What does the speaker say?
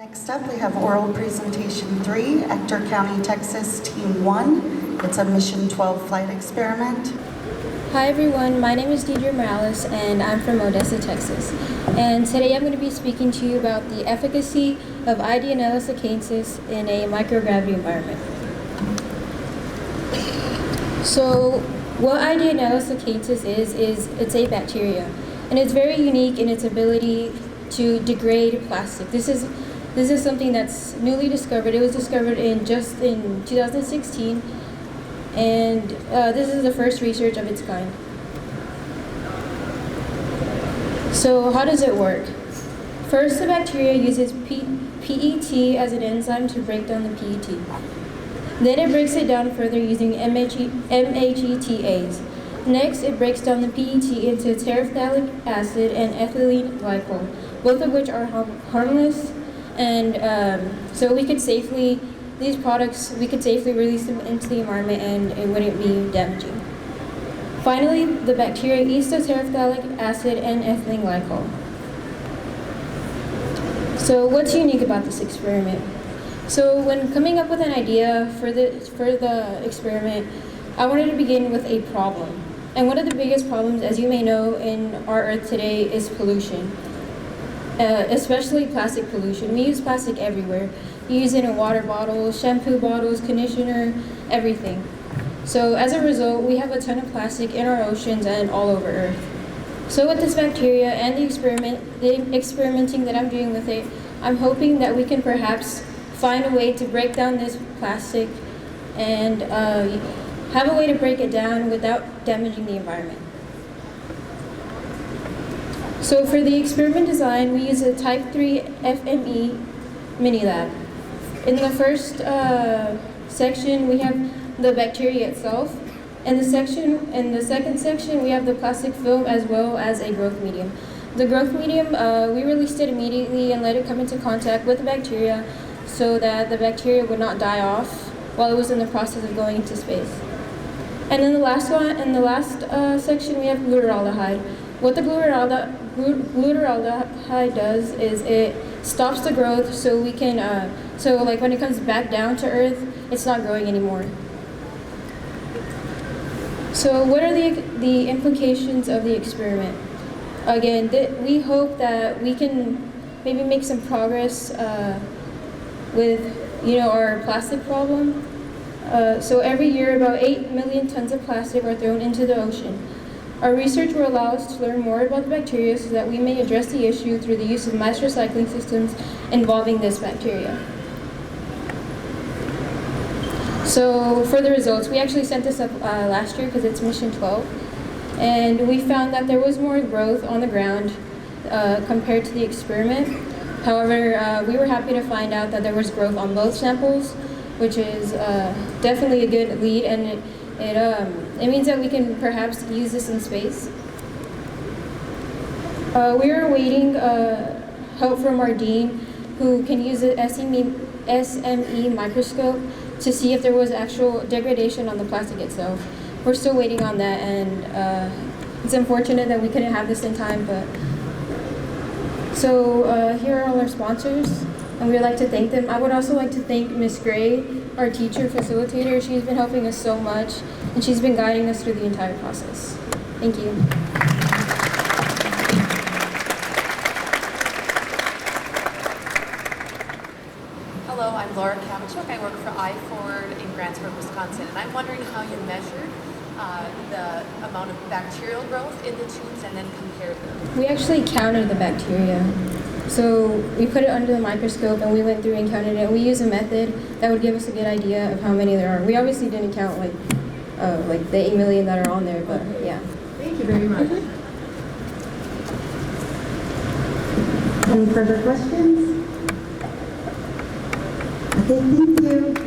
Next up, we have oral presentation 3, Ector County, Texas, Team 1. It's a Mission 12 flight experiment. Hi everyone, my name is Deidre Morales and I'm from Odessa, Texas. And today I'm going to be speaking to you about the efficacy of Ideonella Sakaiensis in a microgravity environment. So what Ideonella Sakaiensis is it's a bacteria, and it's very unique in its ability to degrade plastic. This is something that's newly discovered. It was discovered in 2016, and this is the first research of its kind. So how does it work? First, the bacteria uses PET as an enzyme to break down the PET. Then it breaks it down further using MAGTAs. Next, it breaks down the PET into terephthalic acid and ethylene glycol, both of which are harmless, and so we could safely release them into the environment and it wouldn't be damaging. Finally, the bacteria eats the terephthalic acid and ethylene glycol. So what's unique about this experiment? So when coming up with an idea for the experiment, I wanted to begin with a problem. And one of the biggest problems, as you may know, in our Earth today is pollution. Especially plastic pollution. We use plastic everywhere. You use it in water bottles, shampoo bottles, conditioner, everything. So as a result, we have a ton of plastic in our oceans and all over Earth. So with this bacteria and the experimenting that I'm doing with it, I'm hoping that we can perhaps find a way to break down this plastic and have a way to break it down without damaging the environment. So for the experiment design, we use a Type 3 FME mini lab. In the first section, we have the bacteria itself. In the second section, we have the plastic film as well as a growth medium. The growth medium, we released it immediately and let it come into contact with the bacteria so that the bacteria would not die off while it was in the process of going into space. And in the last section, we have glutaraldehyde. What the glutaraldehyde does is it stops the growth, so we can, like when it comes back down to Earth, it's not growing anymore. So what are the implications of the experiment? Again, we hope that we can maybe make some progress with our plastic problem. So every year, about 8 million tons of plastic are thrown into the ocean. Our research will allow us to learn more about the bacteria so that we may address the issue through the use of mass recycling systems involving this bacteria. So for the results, we actually sent this up last year because it's Mission 12, and we found that there was more growth on the ground compared to the experiment. However, we were happy to find out that there was growth on both samples, which is definitely a good lead, and it means that we can perhaps use this in space. We are awaiting help from our dean, who can use the SME microscope to see if there was actual degradation on the plastic itself. We're still waiting on that, and it's unfortunate that we couldn't have this in time, but so here are all our sponsors, and we'd like to thank them. I would also like to thank Ms. Gray, our teacher facilitator. She's been helping us so much, and she's been guiding us through the entire process. Thank you. Hello, I'm Laura Kavachuk. I work for I-Ford in Grantsburg, Wisconsin, and I'm wondering how you measured the amount of bacterial growth in the tubes and then compared them. We actually counted the bacteria. So we put it under the microscope and we went through and counted it. We use a method that would give us a good idea of how many there are. We obviously didn't count like the 8 million that are on there, but yeah. Thank you very much. Any further questions? Okay, thank you.